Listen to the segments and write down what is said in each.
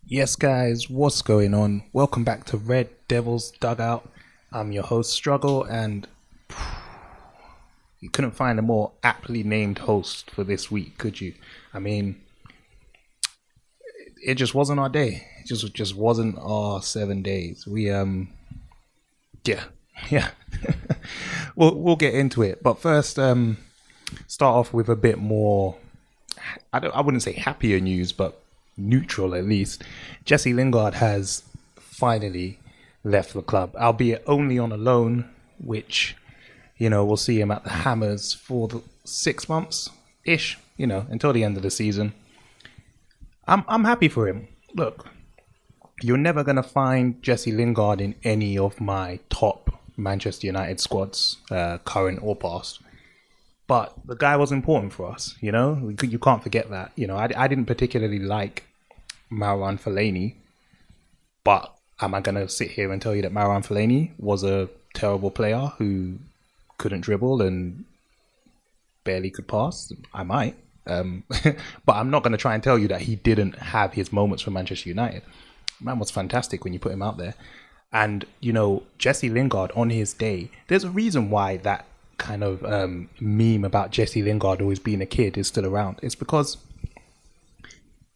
Yes, guys, what's going on? Welcome back to Red Devils Dugout. I'm your host, Struggle, and you couldn't find a more aptly named host for this week, could you? I mean, it just wasn't our day. It just wasn't our 7 days. Yeah, yeah. We'll get into it, but first, start off with a bit more. I wouldn't say happier news, but neutral at least. Jesse Lingard has finally left the club, albeit only on a loan, which we'll see him at the Hammers for the 6 months ish, until the end of the season. I'm happy for him. Look, you're never gonna find Jesse Lingard in any of my top Manchester United squads, current or past. But the guy was important for us, you can't forget that. I didn't particularly like Marouane Fellaini, but am I going to sit here and tell you that Marouane Fellaini was a terrible player who couldn't dribble and barely could pass? I might. But I'm not going to try and tell you that he didn't have his moments for Manchester United. Man was fantastic when you put him out there. And, Jesse Lingard on his day, there's a reason why that kind of meme about Jesse Lingard always being a kid is still around. It's because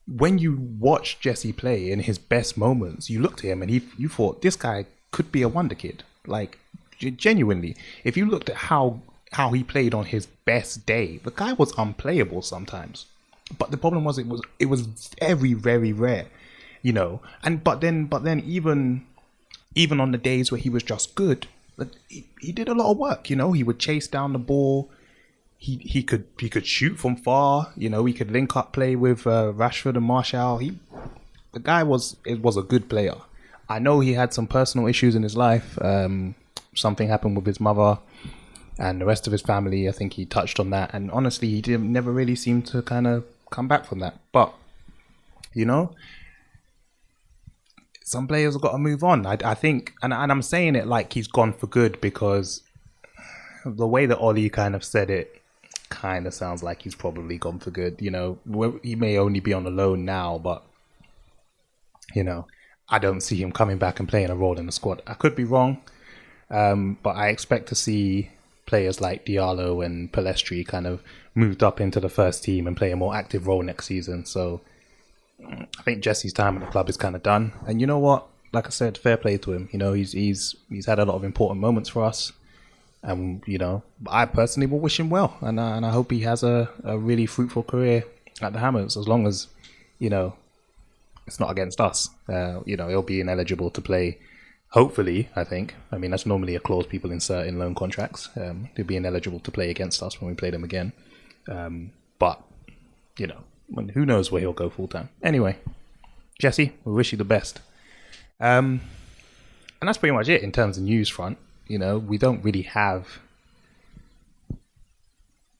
when you watch Jesse play in his best moments, you looked at him and you thought this guy could be a wonder kid. Like genuinely, if you looked at how he played on his best day, the guy was unplayable sometimes. But the problem was it was very very rare, And but then even on the days where he was just good, he did a lot of work. He would chase down the ball. He could shoot from far. He could link up play with Rashford and Martial. The guy was a good player. I know he had some personal issues in his life. Something happened with his mother and the rest of his family. I think he touched on that. And honestly, he didn't never really seem to kind of come back from that. But some players have got to move on. I think, and I'm saying it like he's gone for good because the way that Ollie kind of said it kind of sounds like he's probably gone for good. He may only be on a loan now, but I don't see him coming back and playing a role in the squad. I could be wrong, but I expect to see players like Diallo and Palestri kind of moved up into the first team and play a more active role next season. So I think Jesse's time at the club is kind of done. And you know what? Like I said, fair play to him. He's had a lot of important moments for us. And, I personally will wish him well. And I hope he has a really fruitful career at the Hammers, as long as, it's not against us. He'll be ineligible to play, hopefully, I think. I mean, that's normally a clause people insert in loan contracts. He'll be ineligible to play against us when we play them again. But, who knows where he'll go full time. Anyway, Jesse, we wish you the best. And that's pretty much it in terms of news front. We don't really have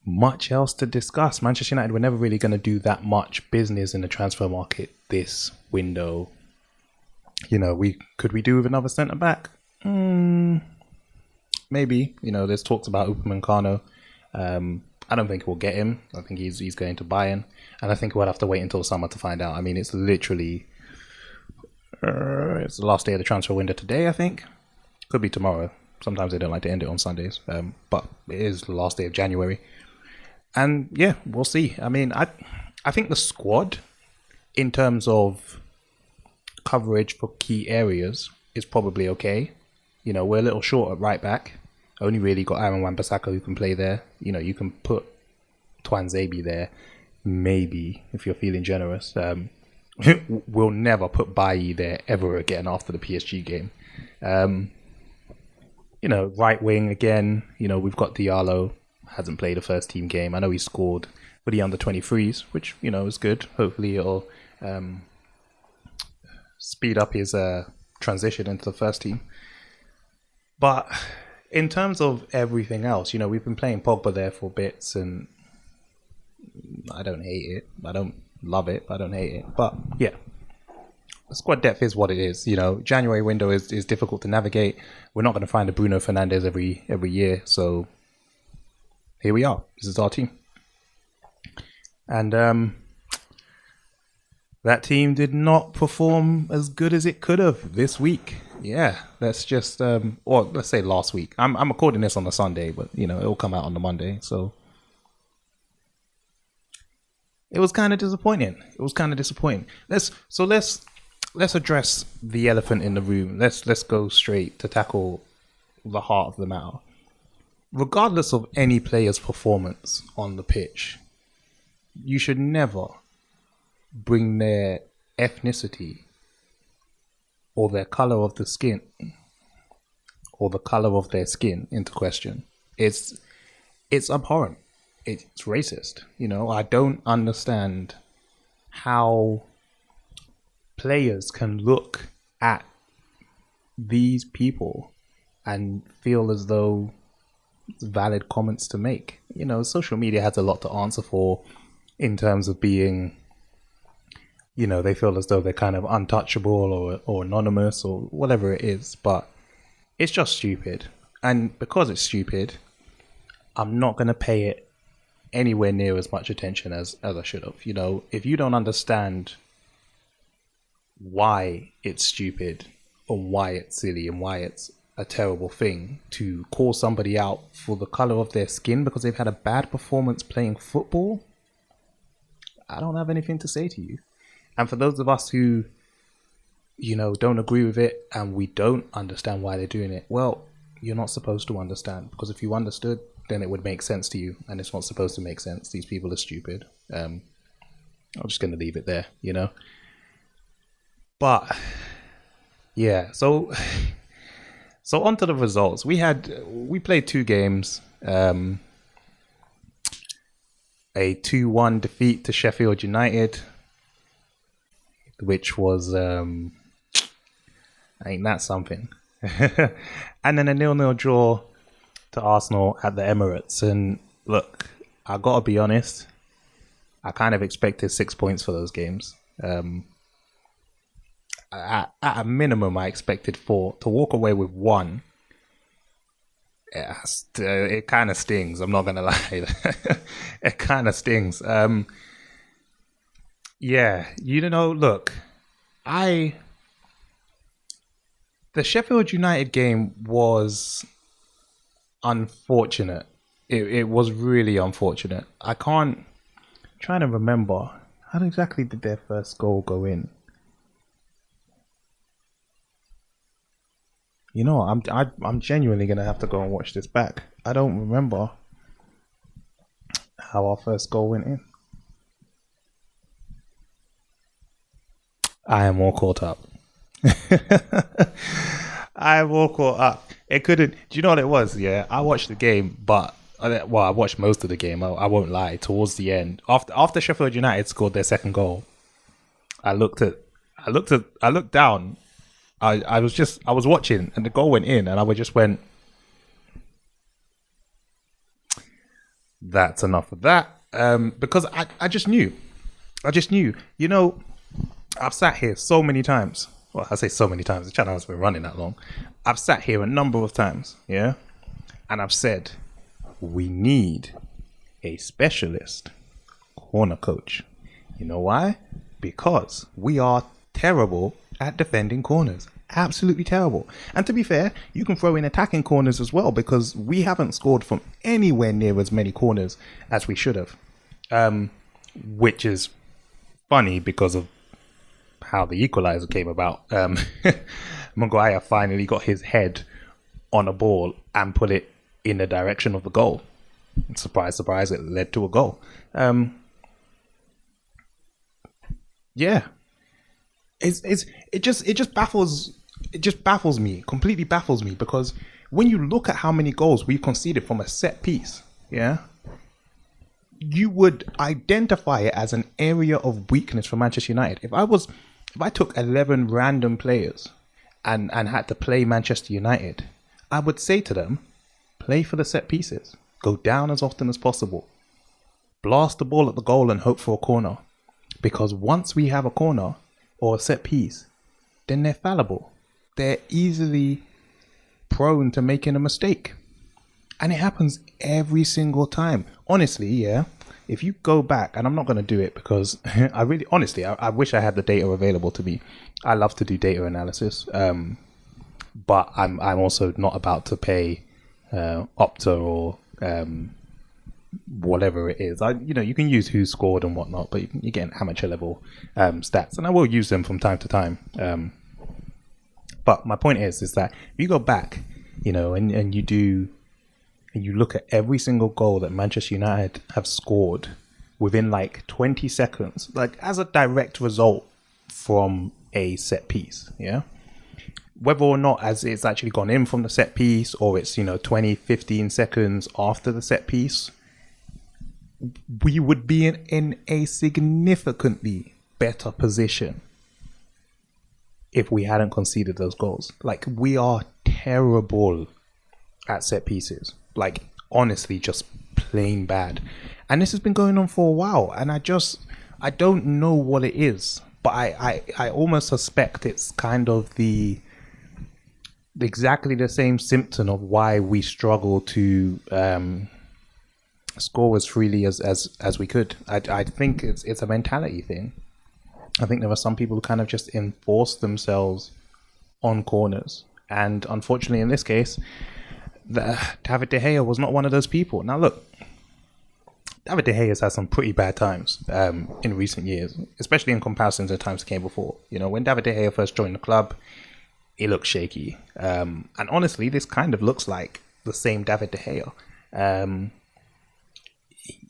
much else to discuss. Manchester United were never really going to do that much business in the transfer market this window. Could we do with another centre back? Maybe. There's talks about Upamecano. I don't think we'll get him. I think he's going to Bayern, and I think we'll have to wait until summer to find out. I mean, it's literally it's the last day of the transfer window today. I think could be tomorrow. Sometimes they don't like to end it on Sundays, but it is the last day of January. And yeah, we'll see. I mean, I think the squad, in terms of coverage for key areas, is probably okay. We're a little short at right back. Only really got Aaron Wan-Bissaka who can play there. You can put Twanzebe there, maybe, if you're feeling generous. We'll never put Bailly there ever again after the PSG game. Right wing again, we've got Diallo, hasn't played a first team game. I know he scored for the under 23s, which, is good. Hopefully it'll speed up his transition into the first team. But in terms of everything else, we've been playing Pogba there for bits, and I don't hate it. I don't love it, but I don't hate it. But yeah, squad depth is what it is. January window is difficult to navigate. We're not going to find a Bruno Fernandes every year, so here we are. This is our team, and that team did not perform as good as it could have this week. Yeah, let's just or let's say last week. I'm recording this on the Sunday, but it'll come out on the Monday. So it was kind of disappointing. Let's address the elephant in the room. Let's go straight to tackle the heart of the matter. Regardless of any player's performance on the pitch, you should never bring their ethnicity or their color of the skin or the color of their skin into question. It's abhorrent. It's racist. I don't understand how players can look at these people and feel as though it's valid comments to make. Social media has a lot to answer for in terms of being, they feel as though they're kind of untouchable or anonymous or whatever it is, but it's just stupid. And because it's stupid, I'm not going to pay it anywhere near as much attention as I should have. If you don't understand why it's stupid or why it's silly and why it's a terrible thing to call somebody out for the color of their skin because they've had a bad performance playing football, I don't have anything to say to you. And for those of us who, don't agree with it and we don't understand why they're doing it, well, you're not supposed to understand, because if you understood, then it would make sense to you, and it's not supposed to make sense. These people are stupid. I'm just going to leave it there, But yeah, so on to the results. We played 2 games. A 2-1 defeat to Sheffield United, which was ain't that something? And then a 0-0 draw to Arsenal at the Emirates. And look, I gotta be honest, I kind of expected 6 points for those games. At a minimum, I expected 4. To walk away with 1, it kind of stings. I'm not gonna lie, it kind of stings. Yeah, look, the Sheffield United game was unfortunate. It was really unfortunate. I'm trying to remember, how exactly did their first goal go in? I'm genuinely gonna have to go and watch this back. I don't remember how our first goal went in. I am all caught up. It couldn't. Do you know what it was? Yeah, I watched the game, but I watched most of the game. I won't lie. Towards the end, after Sheffield United scored their second goal, I looked down. I was watching, and the goal went in, and I just went, that's enough of that. Because I just knew. I've sat here so many times. Well, I say so many times. The channel has been running that long. I've sat here a number of times, yeah, and I've said we need a specialist corner coach. You know why? Because we are terrible at defending corners. Absolutely terrible. And to be fair, you can throw in attacking corners as well, because we haven't scored from anywhere near as many corners as we should have. Which is funny because of how the equaliser came about. Maguire finally got his head on a ball and put it in the direction of the goal. Surprise, surprise, it led to a goal. Yeah. It just baffles me, completely baffles me, because when you look at how many goals we've conceded from a set piece, yeah, you would identify it as an area of weakness for Manchester United. If I took 11 random players and had to play Manchester United, I would say to them, play for the set pieces, go down as often as possible, blast the ball at the goal and hope for a corner, because once we have a corner or a set piece, then they're fallible. They're easily prone to making a mistake. And it happens every single time. Honestly, yeah, if you go back, and I'm not going to do it because I really, honestly, I wish I had the data available to me. I love to do data analysis, but I'm also not about to pay Opta or whatever it is. You can use who scored and whatnot, but you get amateur level stats, and I will use them from time to time. But my point is that if you go back, and you look at every single goal that Manchester United have scored within like 20 seconds, like as a direct result from a set piece, yeah? Whether or not as it's actually gone in from the set piece or it's, 20, 15 seconds after the set piece, we would be in a significantly better position if we hadn't conceded those goals. Like, we are terrible at set pieces. Like, honestly, just plain bad. And this has been going on for a while, and I don't know what it is, but I almost suspect it's kind of exactly the same symptom of why we struggle to score as freely as we could. I think it's a mentality thing. I think there are some people who kind of just enforce themselves on corners, and unfortunately in this case, David De Gea was not one of those people. Now look, David De Gea has had some pretty bad times in recent years, especially in comparison to the times that came before. When David De Gea first joined the club, he looked shaky, and honestly, this kind of looks like the same David De Gea.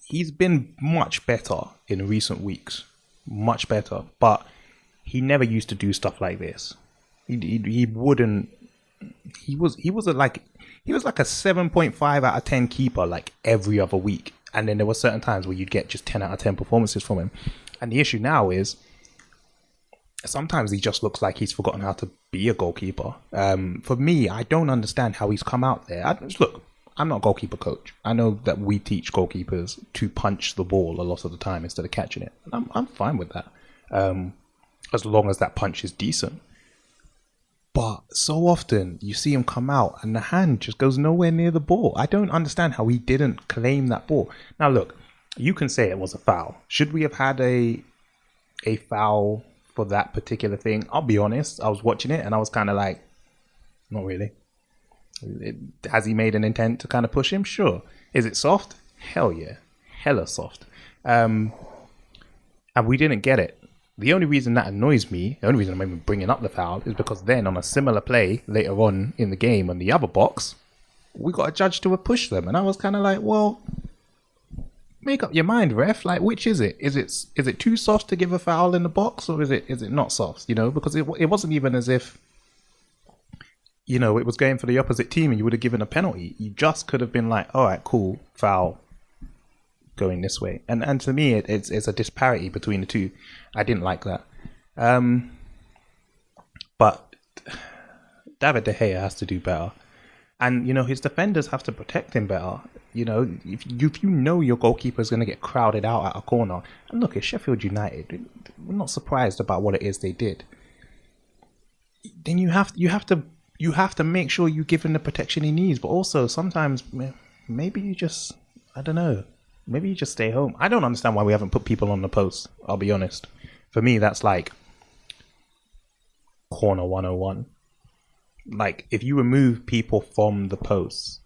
He's been much better in recent weeks, much better, but he never used to do stuff like this. He wouldn't. He was like a 7.5 out of 10 keeper like every other week, and then there were certain times where you'd get just 10 out of 10 performances from him. And the issue now is sometimes he just looks like he's forgotten how to be a goalkeeper. For me, I don't understand how he's come out there. Look, I'm not a goalkeeper coach. I know that we teach goalkeepers to punch the ball a lot of the time instead of catching it. And I'm fine with that, as long as that punch is decent. But so often you see him come out and the hand just goes nowhere near the ball. I don't understand how he didn't claim that ball. Now look, you can say it was a foul. Should we have had a foul for that particular thing? I'll be honest, I was watching it and I was kind of like, not really. Has he made an intent to kind of push him? Sure. Is it soft? Hell yeah. Hella soft. And we didn't get it. The only reason that annoys me, the only reason I'm even bringing up the foul, is because then on a similar play later on in the game on the other box, we got a judge to push them. And I was kind of like, well, make up your mind, ref. Like, which is it? Is it too soft to give a foul in the box, or is it not soft? Because it wasn't even as if, it was going for the opposite team and you would have given a penalty. You just could have been like, all right, cool, foul, going this way. And to me, it's a disparity between the two. I didn't like that. But David De Gea has to do better. And, his defenders have to protect him better. If you know your goalkeeper is going to get crowded out at a corner. And look, it's Sheffield United. We're not surprised about what it is they did. Then you have to make sure you give him the protection he needs. But also, sometimes, maybe you just, I don't know. Maybe you just stay home. I don't understand why we haven't put people on the post. I'll be honest. For me, that's like corner 101. Like, if you remove people from the posts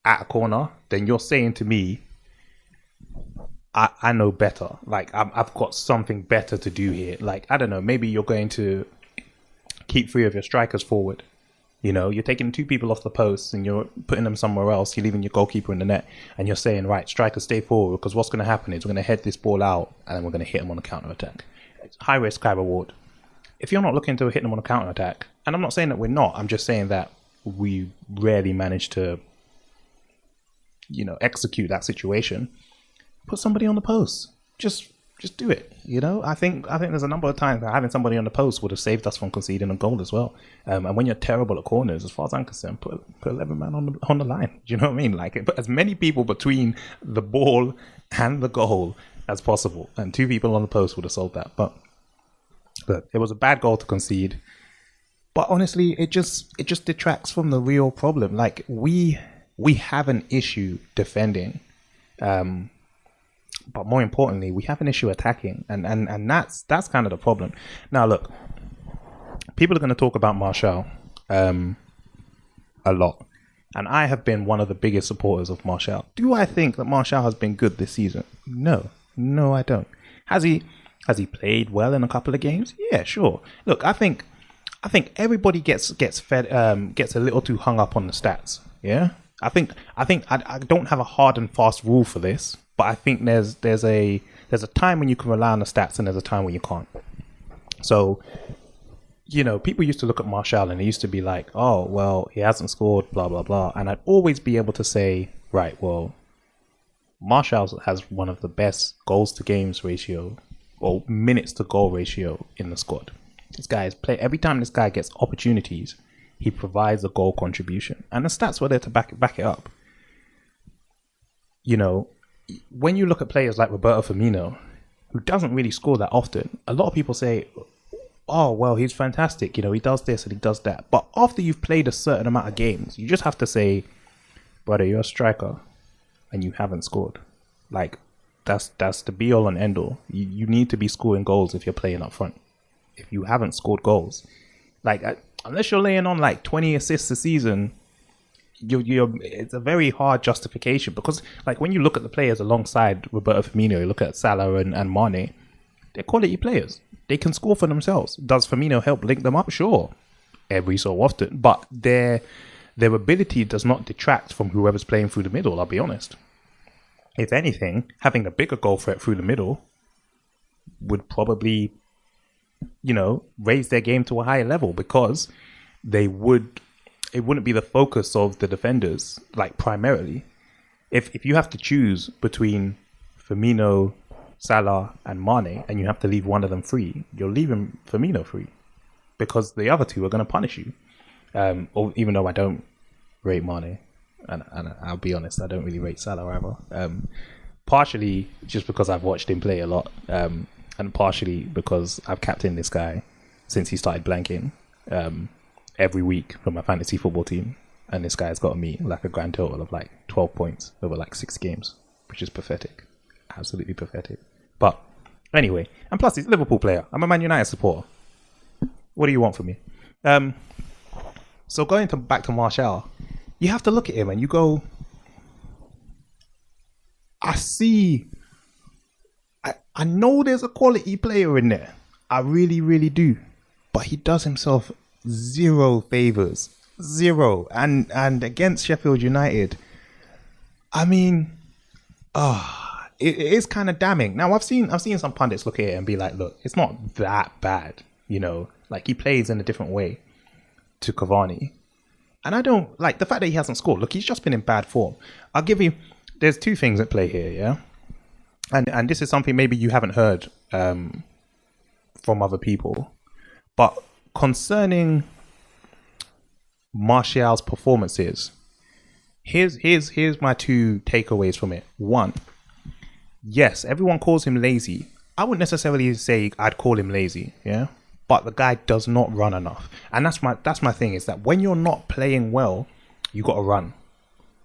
at a corner, then you're saying to me, I know better. Like, I've got something better to do here. Like, I don't know. Maybe you're going to keep 3 of your strikers forward. You're taking 2 people off the posts and you're putting them somewhere else. You're leaving your goalkeeper in the net and you're saying, right, strikers stay forward, because what's going to happen is we're going to head this ball out and then we're going to hit them on a counter-attack. It's high risk, high reward. If you're not looking to hit them on a counter-attack, and I'm not saying that we're not, I'm just saying that we rarely manage to, execute that situation, put somebody on the post. Just do it. I think there's a number of times that having somebody on the post would have saved us from conceding a goal as well. And when you're terrible at corners, as far as I'm concerned, put 11 man on the line. Do you know what I mean? Like, put as many people between the ball and the goal as possible, and 2 people on the post would have solved that. But it was a bad goal to concede. But honestly, it just detracts from the real problem. Like, we have an issue defending. But more importantly, we have an issue attacking, and that's kind of the problem. Now, look, people are going to talk about Martial a lot, and I have been one of the biggest supporters of Martial. Do I think that Martial has been good this season? No, I don't. Has he played well in a couple of games? Yeah, sure. Look, I think everybody gets a little too hung up on the stats. Yeah, I don't have a hard and fast rule for this, but I think there's a time when you can rely on the stats and there's a time when you can't. So, people used to look at Martial and they used to be like, oh, well, he hasn't scored, blah, blah, blah. And I'd always be able to say, right, well, Martial has one of the best goals to games ratio or minutes to goal ratio in the squad. This guy is every time this guy gets opportunities, he provides a goal contribution. And the stats were there to back it up. When you look at players like Roberto Firmino, who doesn't really score that often, a lot of people say, oh, well, he's fantastic. He does this and he does that. But after you've played a certain amount of games, you just have to say, brother, you're a striker and you haven't scored. Like, that's the be all and end all. You need to be scoring goals if you're playing up front. If you haven't scored goals, like, unless you're laying on like 20 assists a season, it's a very hard justification, because like when you look at the players alongside Roberto Firmino, you look at Salah and Mane, they're quality players. They can score for themselves. Does Firmino help link them up? Sure, every so often, but their ability does not detract from whoever's playing through the middle. I'll be honest. If anything, having a bigger goal threat through the middle would probably, raise their game to a higher level, because it wouldn't be the focus of the defenders, like, primarily. If you have to choose between Firmino, Salah and Mane, and you have to leave one of them free, you're leaving Firmino free, because the other two are going to punish you. Or even though I don't rate Mane, and I'll be honest, I don't really rate Salah either. Partially just because I've watched him play a lot, and partially because I've captained this guy since he started blanking every week for my fantasy football team, and this guy's got me like a grand total of like 12 points over like 6 games, which is pathetic, absolutely pathetic. But anyway, and plus he's a Liverpool player. I'm a Man United supporter. What do you want from me? So back to Martial, you have to look at him and you go, I know there's a quality player in there. I really, really do. But he does himself zero favours. Zero. And against Sheffield United, I mean, it is kind of damning. Now, I've seen some pundits look at it and be like, look, it's not that bad. Like, he plays in a different way to Cavani. And I don't like the fact that he hasn't scored. Look, he's just been in bad form. I'll give you, there's two things at play here, yeah? And this is something maybe you haven't heard from other people. But concerning Martial's performances, here's my two takeaways from it. One, yes, everyone calls him lazy. I wouldn't necessarily say I'd call him lazy, yeah? But the guy does not run enough. And that's my thing, is that when you're not playing well, you got to run.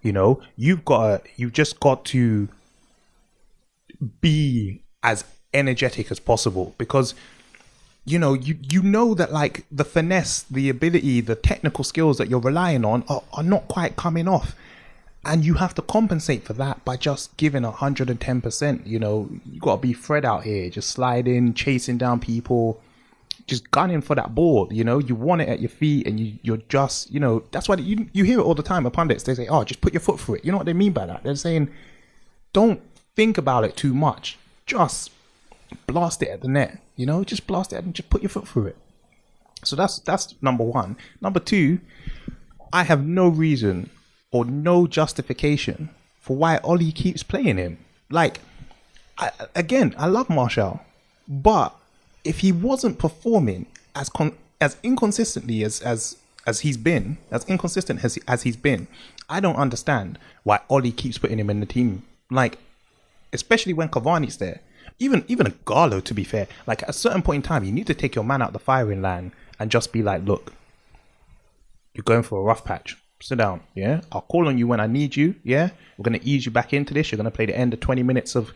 You've just got to be as energetic as possible, because you know that, like, the finesse, the ability, the technical skills that you're relying on are not quite coming off, and you have to compensate for that by just giving 110%. You got to be Fred out here, just sliding, chasing down people, just gunning for that ball. You want it at your feet, and you're just, that's why you hear it all the time with pundits. They say, oh, just put your foot through it. You know what they mean by that? They're saying, don't think about it too much, just blast it at the net. Just blast it and just put your foot through it. So that's number one. Number two, I have no reason or no justification for why Ollie keeps playing him. Like, I love Martial, but if he wasn't performing as inconsistently as he's been, as inconsistent as he's been, I don't understand why Ollie keeps putting him in the team. Like, especially when Cavani's there. Even a Garlo, to be fair. Like, at a certain point in time, you need to take your man out the firing line and just be like, look, you're going for a rough patch. Sit down, yeah? I'll call on you when I need you, yeah? We're going to ease you back into this. You're going to play the end of 20 minutes of,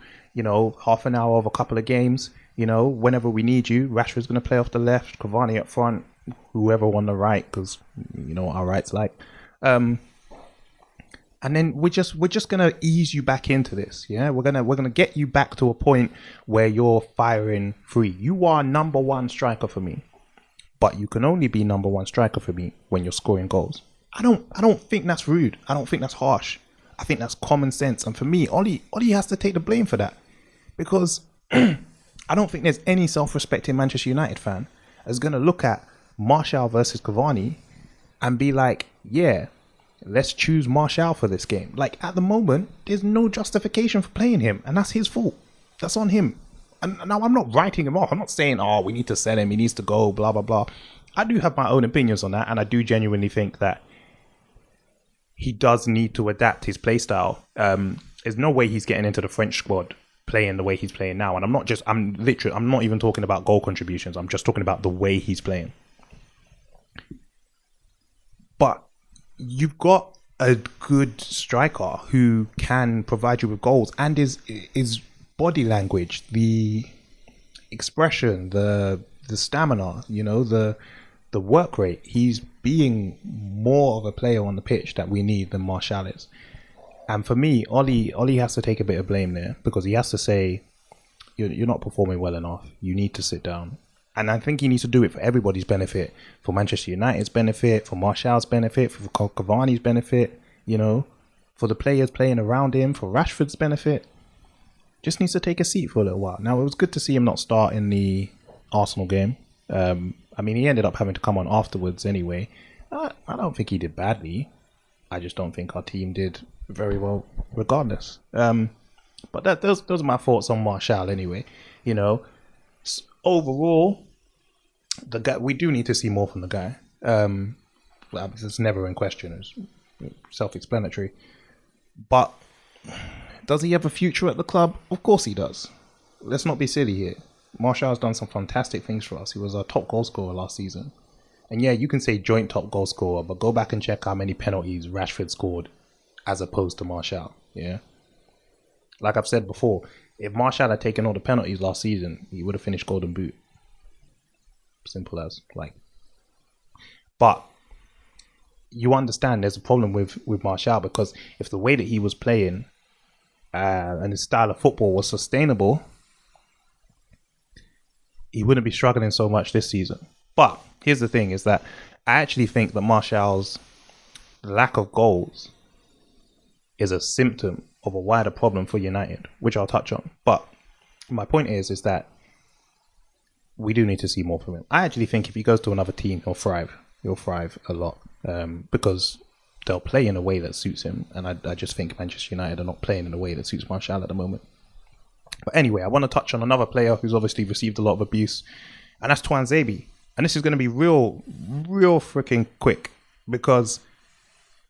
half an hour of a couple of games, whenever we need you. Rashford's going to play off the left, Cavani up front, whoever on the right, because you know what our right's like. And then we're just gonna ease you back into this, yeah. We're gonna get you back to a point where you're firing free. You are number one striker for me, but you can only be number one striker for me when you're scoring goals. I don't think that's rude. I don't think that's harsh. I think that's common sense. And for me, Ollie has to take the blame for that, because I don't think there's any self-respecting Manchester United fan that's gonna look at Martial versus Cavani and be like, yeah, let's choose Martial for this game. Like, at the moment, there's no justification for playing him, and that's his fault. That's on him. And now I'm not writing him off. I'm not saying, oh, we need to sell him, he needs to go, blah, blah, blah. I do have my own opinions on that, and I do genuinely think that he does need to adapt his play style. There's no way he's getting into the French squad playing the way he's playing now. And I'm not even talking about goal contributions. I'm just talking about the way he's playing. But you've got a good striker who can provide you with goals, and his body language, the expression, the stamina, the work rate. He's being more of a player on the pitch that we need than Martial is. And for me, Ollie has to take a bit of blame there, because he has to say, you're not performing well enough. You need to sit down. And I think he needs to do it for everybody's benefit, for Manchester United's benefit, for Martial's benefit, for Cavani's benefit, for the players playing around him, for Rashford's benefit. Just needs to take a seat for a little while. Now, it was good to see him not start in the Arsenal game. He ended up having to come on afterwards anyway. I don't think he did badly. I just don't think our team did very well regardless. But those are my thoughts on Martial anyway. Overall, the guy, we do need to see more from the guy. It's never in question. It's self-explanatory. But does he have a future at the club? Of course he does. Let's not be silly here. Martial's done some fantastic things for us. He was our top goal scorer last season. And yeah, you can say joint top goal scorer, but go back and check how many penalties Rashford scored as opposed to Martial. Yeah. Like I've said before, if Martial had taken all the penalties last season, he would have finished Golden Boot. Simple as. But you understand there's a problem with Martial, because if the way that he was playing and his style of football was sustainable, he wouldn't be struggling so much this season. But here's the thing, is that I actually think that Martial's lack of goals is a symptom of a wider problem for United, which I'll touch on. But my point is that we do need to see more from him. I actually think if he goes to another team, he'll thrive. He'll thrive a lot, because they'll play in a way that suits him. And I just think Manchester United are not playing in a way that suits Martial at the moment. But anyway, I want to touch on another player who's obviously received a lot of abuse, and that's Tuanzebe. And this is going to be real freaking quick, because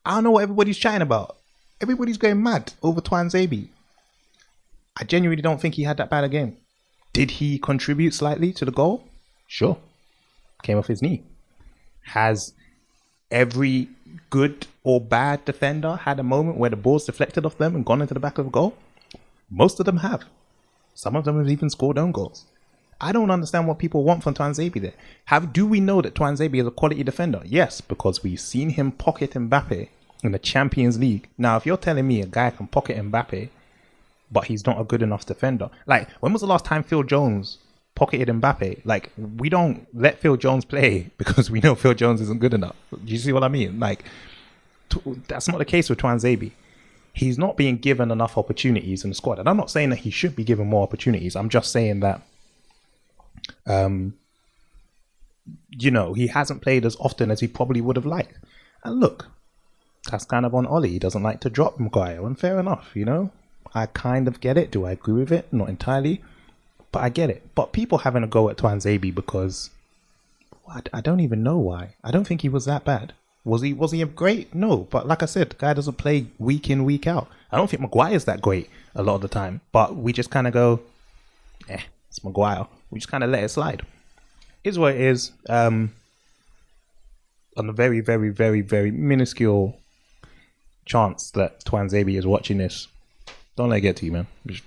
I don't know what everybody's chatting about. Everybody's going mad over Tuanzebe. I genuinely don't think he had that bad a game. Did he contribute slightly to the goal? Sure. Came off his knee. Has every good or bad defender had a moment where the ball's deflected off them and gone into the back of the goal? Most of them have. Some of them have even scored own goals. I don't understand what people want from Tuanzebe there. Do we know that Tuanzebe is a quality defender? Yes, because we've seen him pocket Mbappe in the Champions League. Now, if you're telling me a guy can pocket Mbappe, but he's not a good enough defender. Like, when was the last time Phil Jones pocketed Mbappe? Like, we don't let Phil Jones play because we know Phil Jones isn't good enough. Do you see what I mean? Like, that's not the case with Tuanzebe. He's not being given enough opportunities in the squad. And I'm not saying that he should be given more opportunities. I'm just saying that, he hasn't played as often as he probably would have liked. And look, that's kind of on Ollie. He doesn't like to drop Maguire, and fair enough, I kind of get it. Do I agree with it? Not entirely, but I get it. But people having a go at Tuanzebe because I don't even know why. I don't think he was that bad. Was he great? No, but like I said, the guy doesn't play week in, week out. I don't think Maguire's that great a lot of the time, but we just kind of go, it's Maguire. We just kind of let it slide. Is what it is. On a very, very, very, very minuscule chance that Twanzebe is watching this, don't let it get to you, man. Just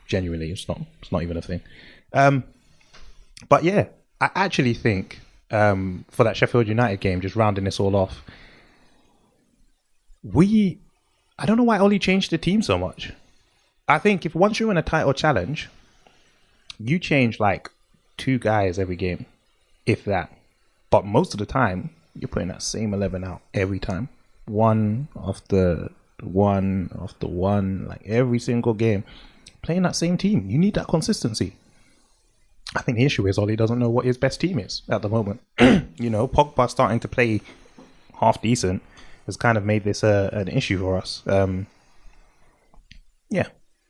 genuinely, it's not even a thing. But yeah, I actually think for that Sheffield United game, just rounding this all off, I don't know why Ollie changed the team so much. I think if once you're in a title challenge, you change like 2 guys every game, if that. But most of the time, you're putting that same 11 out every time. One after one, like every single game. Playing that same team. You need that consistency. I think the issue is Ollie doesn't know what his best team is at the moment. Pogba starting to play half decent has kind of made this an issue for us. Yeah,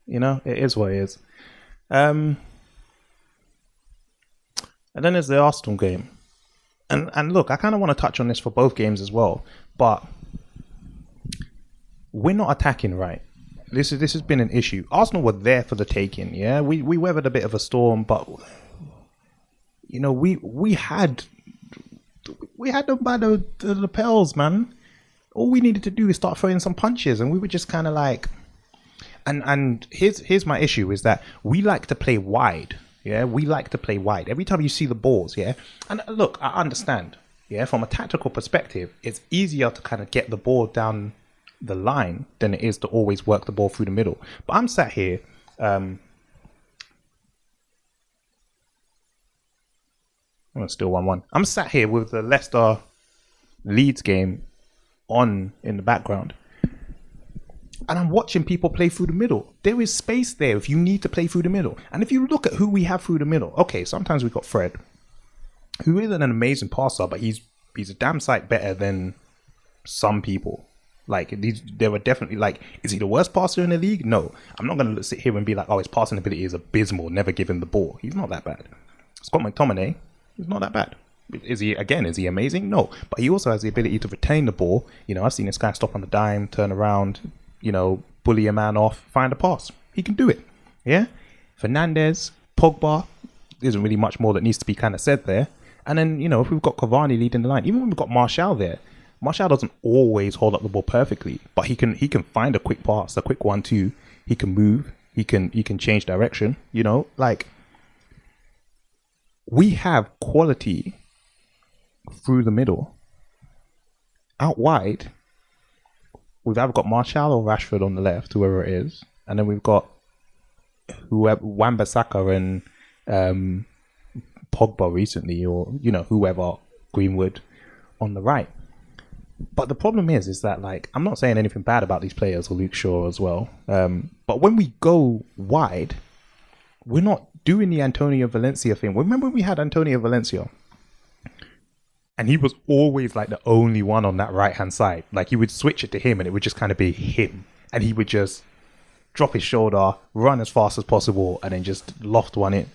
it is what it is. And then there's the Arsenal game. And look, I kind of want to touch on this for both games as well, but we're not attacking right. This has been an issue. Arsenal were there for the taking, yeah? We weathered a bit of a storm, but we had them by the lapels, man. All we needed to do is start throwing some punches, and we were just kind of like... And here's my issue, is that we like to play wide. Yeah, we like to play wide. Every time you see the balls, yeah? And look, I understand, yeah? From a tactical perspective, it's easier to kind of get the ball down the line than it is to always work the ball through the middle. But I'm sat here... still 1-1. I'm sat here with the Leicester Leeds game on in the background. And I'm watching people play through the middle. There is space there if you need to play through the middle. And if you look at who we have through the middle, okay, sometimes we've got Fred, who isn't an amazing passer, but he's a damn sight better than some people. Like, there were definitely, like, is he the worst passer in the league? No. I'm not going to sit here and be like, oh, his passing ability is abysmal, never give him the ball. He's not that bad. Scott McTominay, he's not that bad. Is he amazing? No. But he also has the ability to retain the ball. I've seen this guy stop on the dime, turn around, bully a man off, find a pass. He can do it. Yeah? Fernandes, Pogba, isn't really much more that needs to be kind of said there. And then, if we've got Cavani leading the line, even when we've got Martial there, Martial doesn't always hold up the ball perfectly, but he can find a quick pass, a quick 1-2. He can move. He can change direction. We have quality through the middle. Out wide, we've either got Martial or Rashford on the left, whoever it is, and then we've got Wan-Bissaka and Pogba recently, or whoever, Greenwood on the right. But the problem is that, like, I'm not saying anything bad about these players, or Luke Shaw as well, but when we go wide, we're not doing the Antonio Valencia thing. Remember when we had Antonio Valencia? And he was always like the only one on that right-hand side. Like, you would switch it to him and it would just kind of be him. And he would just drop his shoulder, run as fast as possible, and then just loft one in.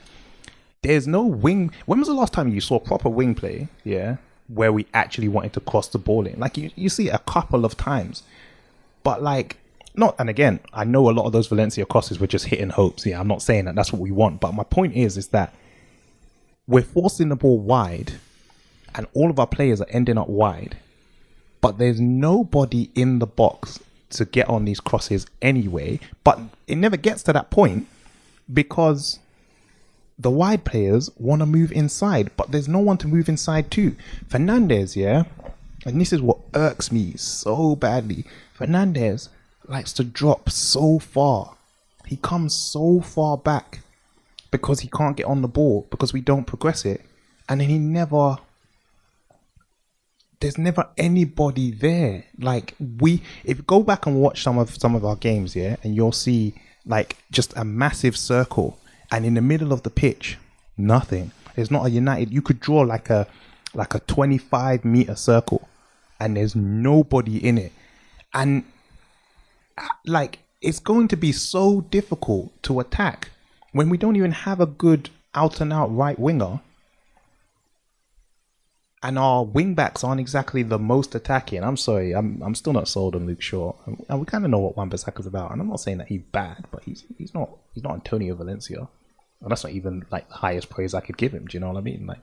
There's no wing. When was the last time you saw proper wing play, yeah, where we actually wanted to cross the ball in? Like, you see it a couple of times. But, like, and again, I know a lot of those Valencia crosses were just hitting hopes. Yeah, I'm not saying that that's what we want. But my point is that we're forcing the ball wide, and all of our players are ending up wide, but there's nobody in the box to get on these crosses anyway. But it never gets to that point because the wide players want to move inside, but there's no one to move inside to. Fernandes, yeah, and this is what irks me so badly. Fernandes likes to drop so far. He comes so far back because he can't get on the ball, because we don't progress it. And then there's never anybody there. Like, if you go back and watch some of our games, yeah, and you'll see like just a massive circle, and in the middle of the pitch, nothing. There's not a United. You could draw like a 25-meter circle, and there's nobody in it. And like, it's going to be so difficult to attack when we don't even have a good out and out right winger. And our wing backs aren't exactly the most attacking. I'm sorry, I'm still not sold on Luke Shaw. And we kind of know what Wan-Bissaka's about. And I'm not saying that he's bad, but he's not Antonio Valencia. And that's not even like the highest praise I could give him. Do you know what I mean? Like,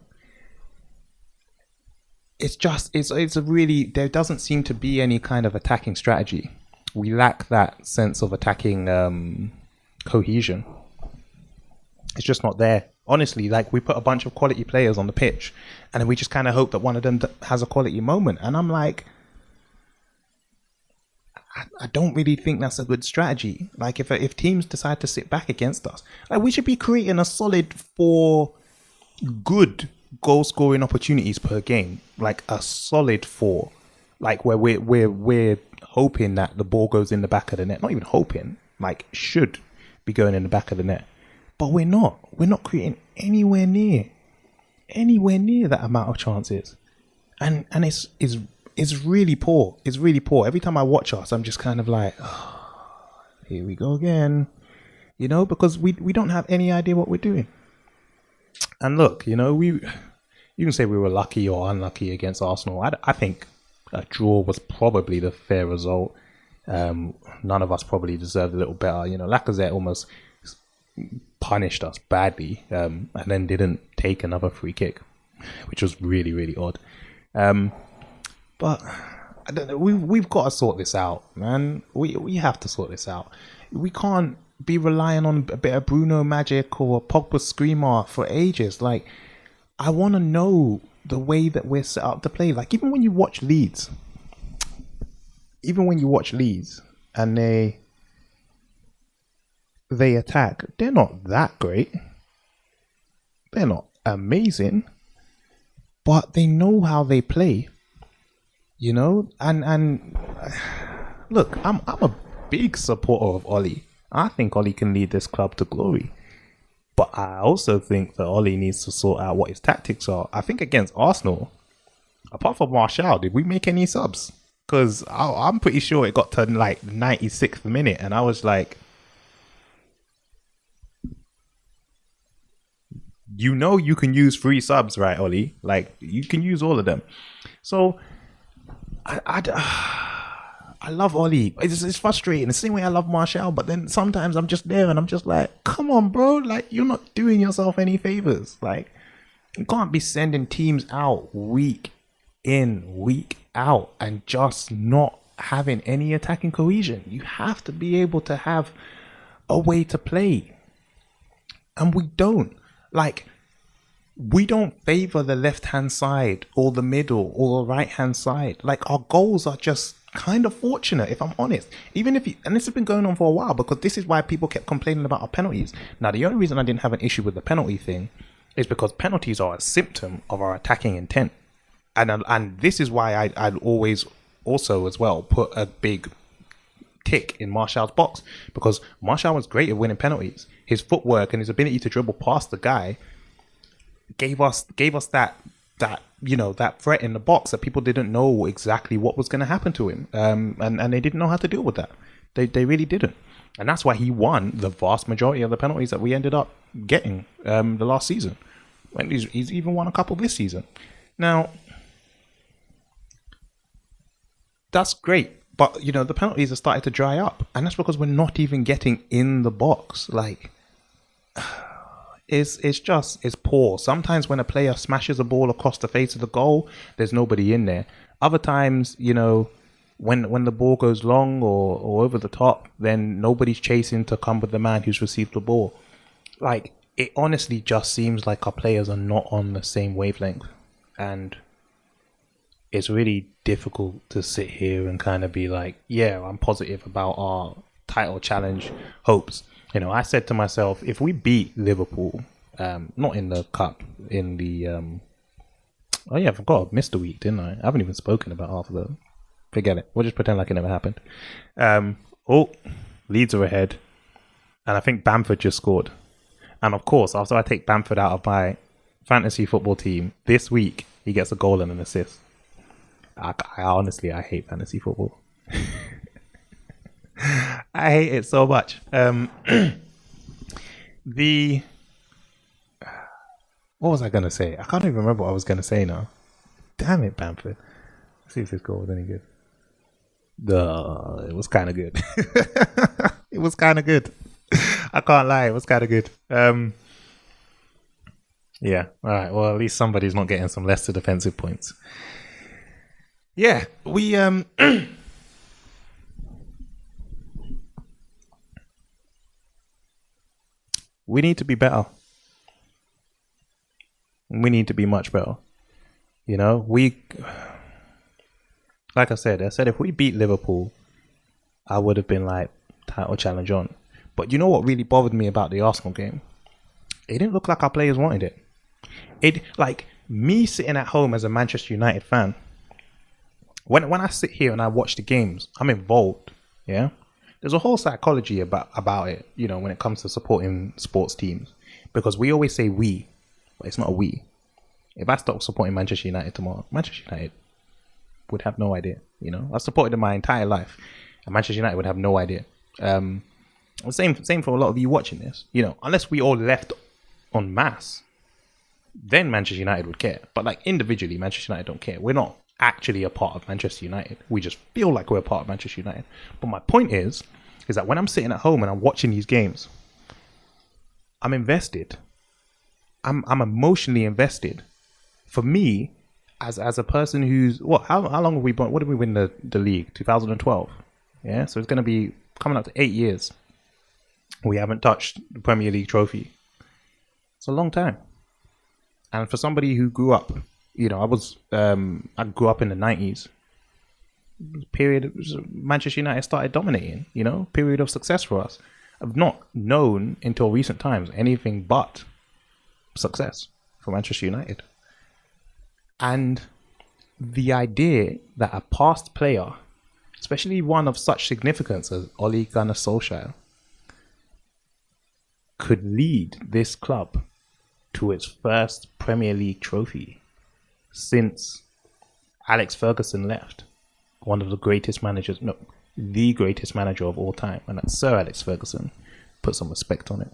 it's a really, there doesn't seem to be any kind of attacking strategy. we lack that sense of attacking cohesion. It's just not there. Honestly, like we put a bunch of quality players on the pitch and then we just kind of hope that one of them has a quality moment. And I'm like, I don't really think that's a good strategy. Like if teams decide to sit back against us, like we should be creating a solid 4 good goal scoring opportunities per game, like a solid 4, like where we're hoping that the ball goes in the back of the net. Not even hoping, like should be going in the back of the net. But we're not creating anywhere near that amount of chances, and it's really poor. It's really poor. Every time I watch us, I'm just kind of like, oh, here we go again, because we don't have any idea what we're doing. And look, you can say we were lucky or unlucky against Arsenal. I think a draw was probably the fair result. None of us probably deserved a little better. Lacazette almost punished us badly, and then didn't take another free kick, which was really, really odd. But I don't know. We've got to sort this out, man. We have to sort this out. We can't be relying on a bit of Bruno magic or Pogba screamer for ages. Like, I want to know the way that we're set up to play. Like, even when you watch Leeds, and they attack, they're not that great. They're not amazing, but they know how they play. And look, I'm a big supporter of Ollie. I think Ollie can lead this club to glory. But I also think that Ollie needs to sort out what his tactics are. I think against Arsenal, apart from Martial, did we make any subs? Because I'm pretty sure it got to like 96th minute and I was like, you can use 3 subs, right, Ollie? Like, you can use all of them. So I love Ollie. It's frustrating. It's the same way I love Martial, but then sometimes I'm just there and I'm just like, come on, bro. Like, you're not doing yourself any favors. Like, you can't be sending teams out week in, week out and just not having any attacking cohesion. You have to be able to have a way to play. And we don't. Like, we don't favor the left-hand side or the middle or the right-hand side. Like, our goals are just kind of fortunate, if I'm honest. And this has been going on for a while, because this is why people kept complaining about our penalties. Now, the only reason I didn't have an issue with the penalty thing is because penalties are a symptom of our attacking intent. And this is why I'd always also as well put a big tick in Martial's box, because Martial was great at winning penalties. His footwork and his ability to dribble past the guy gave us that threat in the box that people didn't know exactly what was going to happen to him, and they didn't know how to deal with that. They really didn't, and that's why he won the vast majority of the penalties that we ended up getting the last season. And he's even won a couple this season. Now, that's great, but the penalties are starting to dry up, and that's because we're not even getting in the box. Like, it's poor. Sometimes when a player smashes a ball across the face of the goal, there's nobody in there. Other times, when the ball goes long or over the top, then nobody's chasing to come with the man who's received the ball. Like, it honestly just seems like our players are not on the same wavelength, and it's really difficult to sit here and kind of be like, yeah, I'm positive about our title challenge hopes. I said to myself, if we beat Liverpool, not in the cup, in the oh yeah, I forgot, I missed a week, didn't I? I haven't even spoken about half of them. Forget it. We'll just pretend like it never happened. Leeds are ahead, and I think Bamford just scored. And of course, after I take Bamford out of my fantasy football team this week, he gets a goal and an assist. I honestly hate fantasy football. I hate it so much. What was I going to say? I can't even remember what I was going to say now. Damn it, Bamford. Let's see if this goal was any good. It was kind of good. It was kind of good. I can't lie. It was kind of good. Yeah. All right. Well, at least somebody's not getting some Leicester defensive points. Yeah. We We need to be better. We need to be much better. You know, like I said if we beat Liverpool, I would have been like title challenge on. But you know what really bothered me about the Arsenal game? It didn't look like our players wanted it. It like me sitting at home as a Manchester United fan. When I sit here and I watch the games, I'm involved. Yeah, there's a whole psychology about it. You know, when it comes to supporting sports teams, because we always say we, but it's not a we. If I stop supporting Manchester United tomorrow, Manchester United would have no idea. You know, I've supported them my entire life, and Manchester United would have no idea. Same for a lot of you watching this. You know, unless we all left en masse, then Manchester United would care. But like individually, Manchester United don't care. We're not actually a part of Manchester United. We just feel like we're a part of Manchester United. But my point is that when I'm sitting at home and I'm watching these games, I'm invested. I'm emotionally invested. For me, as a person who's how long have we won? What did we win the league? 2012. Yeah, so it's going to be coming up to 8 years. We haven't touched the Premier League trophy. It's a long time. And for somebody who grew up, you know, I grew up in the 90s. Period. Manchester United started dominating. You know, period of success for us. I've not known until recent times anything but success for Manchester United. And the idea that a past player, especially one of such significance as Ole Gunnar Solskjaer, could lead this club to its first Premier League trophy since Alex Ferguson left. One of the greatest managers, no, the greatest manager of all time, and that's Sir Alex Ferguson. Put some respect on it.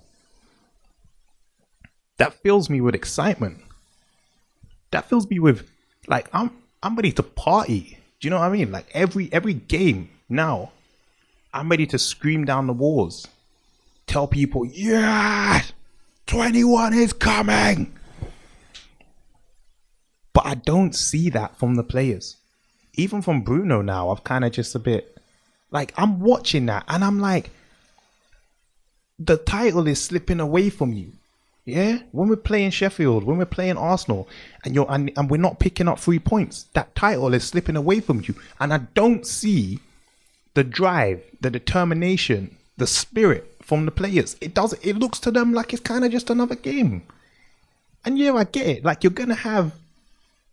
That fills me with excitement. That fills me with, like, I'm ready to party. Do you know what I mean? Like every game now, I'm ready to scream down the walls, tell people, yeah, 21 is coming. But I don't see that from the players. Even from Bruno now, I've kind of just a bit, like, I'm watching that and I'm like, the title is slipping away from you. Yeah, when we're playing Sheffield, when we're playing Arsenal, and we're not picking up 3 points, that title is slipping away from you. And I don't see the drive, the determination, the spirit from the players. It looks to them like it's kind of just another game. And yeah, I get it. Like, you're gonna have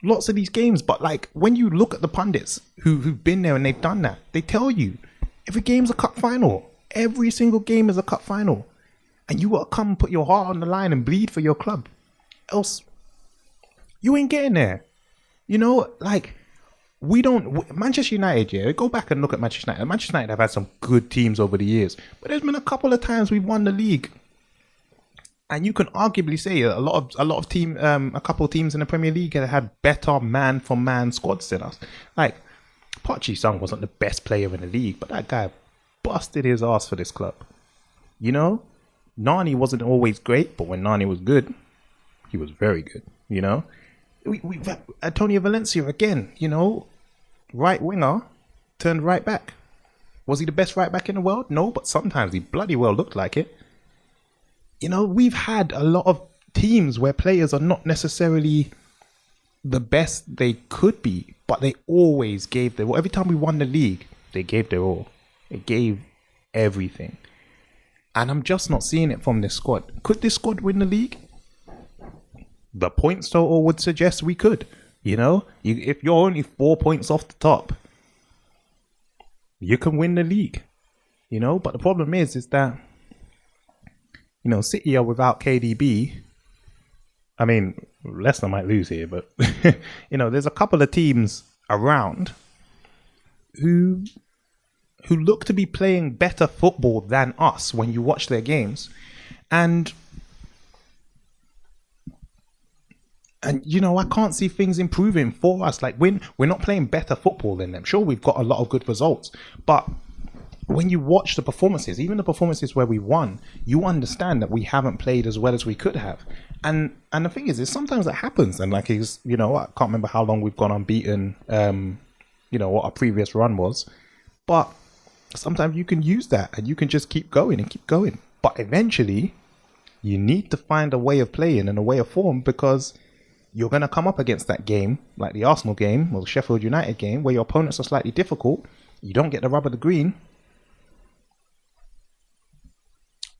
lots of these games, but like when you look at the pundits who've been there and they've done that, they tell you every game's a cup final. Every single game is a cup final. And you gotta come put your heart on the line and bleed for your club. Else, you ain't getting there. You know, like, Manchester United, yeah, go back and look at Manchester United. Manchester United have had some good teams over the years, but there's been a couple of times we've won the league. And you can arguably say a couple of teams in the Premier League have had better man-for-man squads than us. Like, Park Ji-sung wasn't the best player in the league, but that guy busted his ass for this club. You know? Nani wasn't always great, but when Nani was good, he was very good, you know? We've had Antonio Valencia again, you know? Right winger, turned right back. Was he the best right back in the world? No, but sometimes he bloody well looked like it. You know, we've had a lot of teams where players are not necessarily the best they could be, but they always gave their all. Every time we won the league, they gave their all. They gave everything. And I'm just not seeing it from this squad. Could this squad win the league? The points total would suggest we could. You know, if you're only 4 points off the top, you can win the league. You know, but the problem is that, you know, City are without KDB. I mean, Leicester might lose here, but you know, there's a couple of teams around who look to be playing better football than us when you watch their games. And you know, I can't see things improving for us. Like, we're not playing better football than them. Sure, we've got a lot of good results, but when you watch the performances, even the performances where we won, you understand that we haven't played as well as we could have. And the thing is sometimes it happens. And like, you know, I can't remember how long we've gone unbeaten, you know, what our previous run was, but sometimes you can use that and you can just keep going and keep going. But eventually you need to find a way of playing and a way of form, because you're going to come up against that game, like the Arsenal game or the Sheffield United game, where your opponents are slightly difficult. You don't get the rub of the green.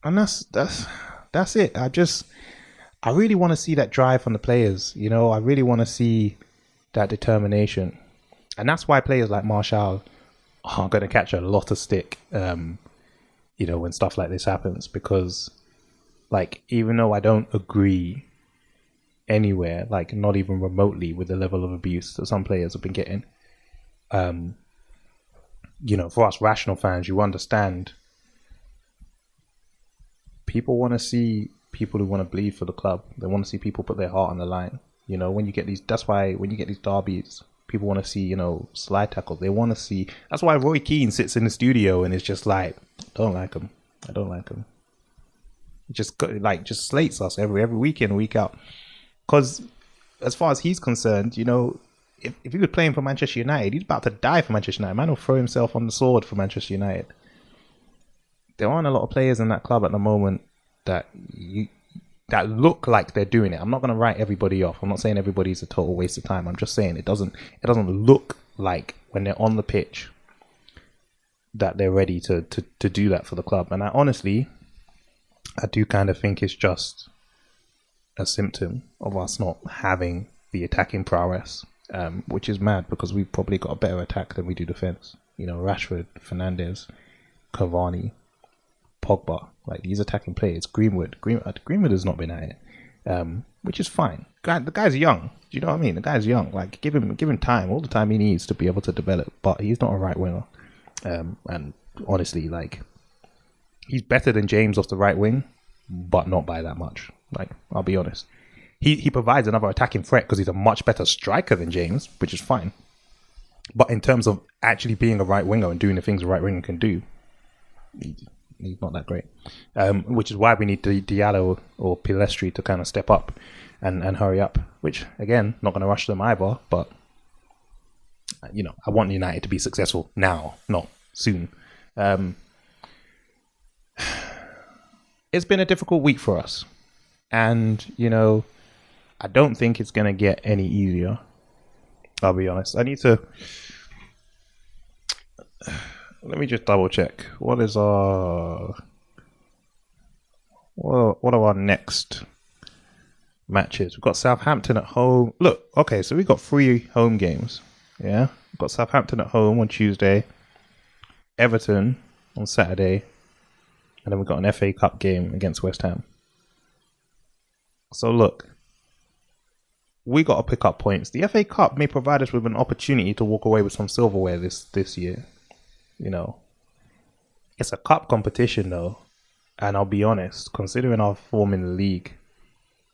And that's it. I really want to see that drive from the players. I really want to see that determination. And that's why players like Martial are going to catch a lot of stick, when stuff like this happens. Because, like, even though I don't agree anywhere, like not even remotely, with the level of abuse that some players have been getting, for us rational fans, you understand people want to see people who want to bleed for the club. They want to see people put their heart on the line. When you get these, that's why when you get these derbies, people want to see, slide tackles. They want to see. That's why Roy Keane sits in the studio and is just like, I don't like him. Just slates us every week in, week out. Because as far as he's concerned, if he was playing for Manchester United, he's about to die for Manchester United. Man will throw himself on the sword for Manchester United. There aren't a lot of players in that club at the moment that look like they're doing it. I'm not going to write everybody off. I'm not saying everybody's a total waste of time. I'm just saying it doesn't look like when they're on the pitch that they're ready to do that for the club. And I do kind of think it's just a symptom of us not having the attacking prowess, which is mad because we've probably got a better attack than we do defense. Rashford, Fernandes, Cavani, Pogba, like these attacking players. Greenwood has not been at it, which is fine. The guy's young. Do you know what I mean? The guy's young. Like give him time, all the time he needs to be able to develop. But he's not a right winger, and honestly, like he's better than James off the right wing, but not by that much. Like I'll be honest, he provides another attacking threat because he's a much better striker than James, which is fine. But in terms of actually being a right winger and doing the things a right winger can do, he's not that great, which is why we need Diallo or Pilestri to kind of step up and hurry up, which again, not going to rush them either, but I want United to be successful now, not soon. It's been a difficult week for us, and I don't think it's going to get any easier. I'll be honest. I need to let me just double check. What are our next matches? We've got Southampton at home. Look, okay, so we've got 3 home games. Yeah, we've got Southampton at home on Tuesday, Everton on Saturday, and then we've got an FA Cup game against West Ham. So look, we got to pick up points. The FA Cup may provide us with an opportunity to walk away with some silverware this year. It's a cup competition though, and I'll be honest, considering our form in the league,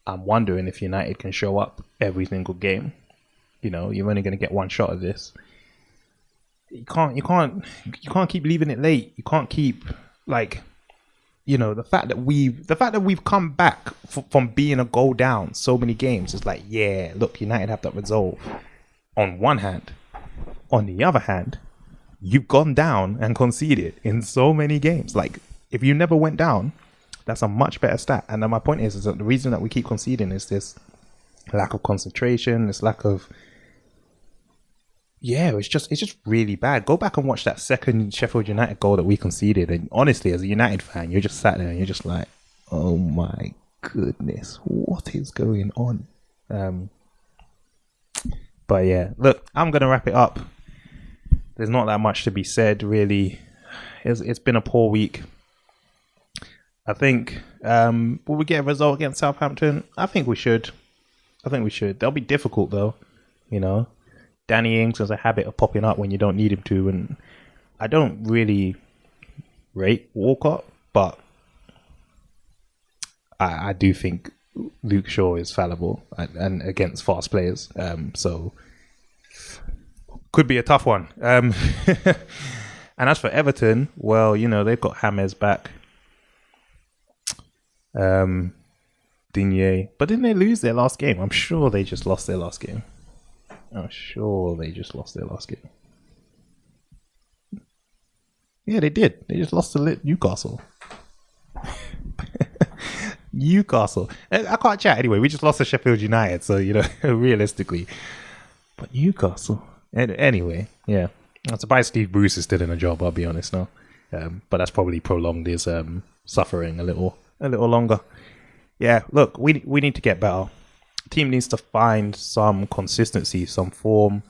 I'm wondering if United can show up every single game. You're only going to get one shot at this. You can't keep leaving it late. You can't keep the fact that we've come back from being a goal down so many games. It's like, yeah, look, United have that resolve. On one hand, on the other hand, you've gone down and conceded in so many games. Like, if you never went down, that's a much better stat. And then my point is that the reason that we keep conceding is this lack of concentration, this lack of... Yeah, it's just really bad. Go back and watch that second Sheffield United goal that we conceded. And honestly, as a United fan, you're just sat there and you're just like, oh my goodness, what is going on? But yeah, look, I'm going to wrap it up. There's not that much to be said, really. It's been a poor week. I think, will we get a result against Southampton? I think we should. They'll be difficult, though. Danny Ings has a habit of popping up when you don't need him to. And I don't really rate Walcott, but I do think Luke Shaw is fallible and against fast players. So... could be a tough one. And as for Everton, well, they've got James back. Digne. But didn't they lose their last game? I'm sure they just lost their last game. Yeah, they did. They just lost to Newcastle. Newcastle. I can't chat anyway. We just lost to Sheffield United, so realistically. But Newcastle. Anyway, yeah. I'm surprised Steve Bruce is still in a job. I'll be honest now, but that's probably prolonged his suffering a little longer. Yeah. Look, we need to get better. The team needs to find some consistency, some form.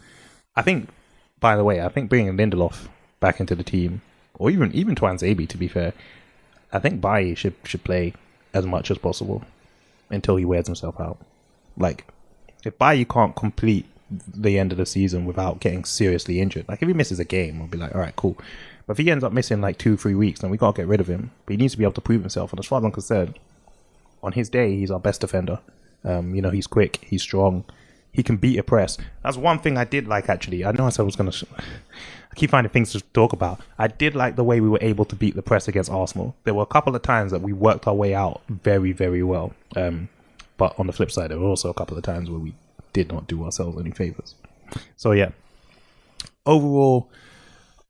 I think. By the way, I think bringing Lindelof back into the team, or even Twanzebe, to be fair, I think Bailly should play as much as possible until he wears himself out. Like, if Bailly can't complete the end of the season without getting seriously injured, like if he misses a game, I'll be like, all right, cool. But if he ends up missing like 2-3 weeks, then we can't get rid of him. But he needs to be able to prove himself. And as far as I'm concerned, on his day, he's our best defender. He's quick, he's strong, he can beat a press. That's one thing I did like, actually. I know I said I was going to... I keep finding things to talk about. I did like the way we were able to beat the press against Arsenal. There were a couple of times that we worked our way out very, very well. But on the flip side, there were also a couple of times where we did not do ourselves any favours. So yeah. Overall,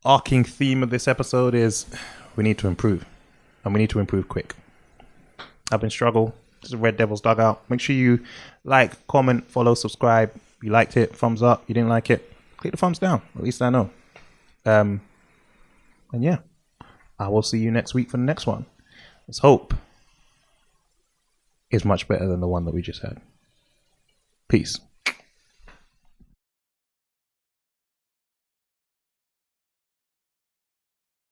arcing theme of this episode is we need to improve. And we need to improve quick. I've been struggling. This is Red Devil's Dugout. Make sure you like, comment, follow, subscribe. If you liked it, thumbs up. You didn't like it, click the thumbs down. At least I know. And yeah, I will see you next week for the next one. Let's hope is much better than the one that we just had. Peace.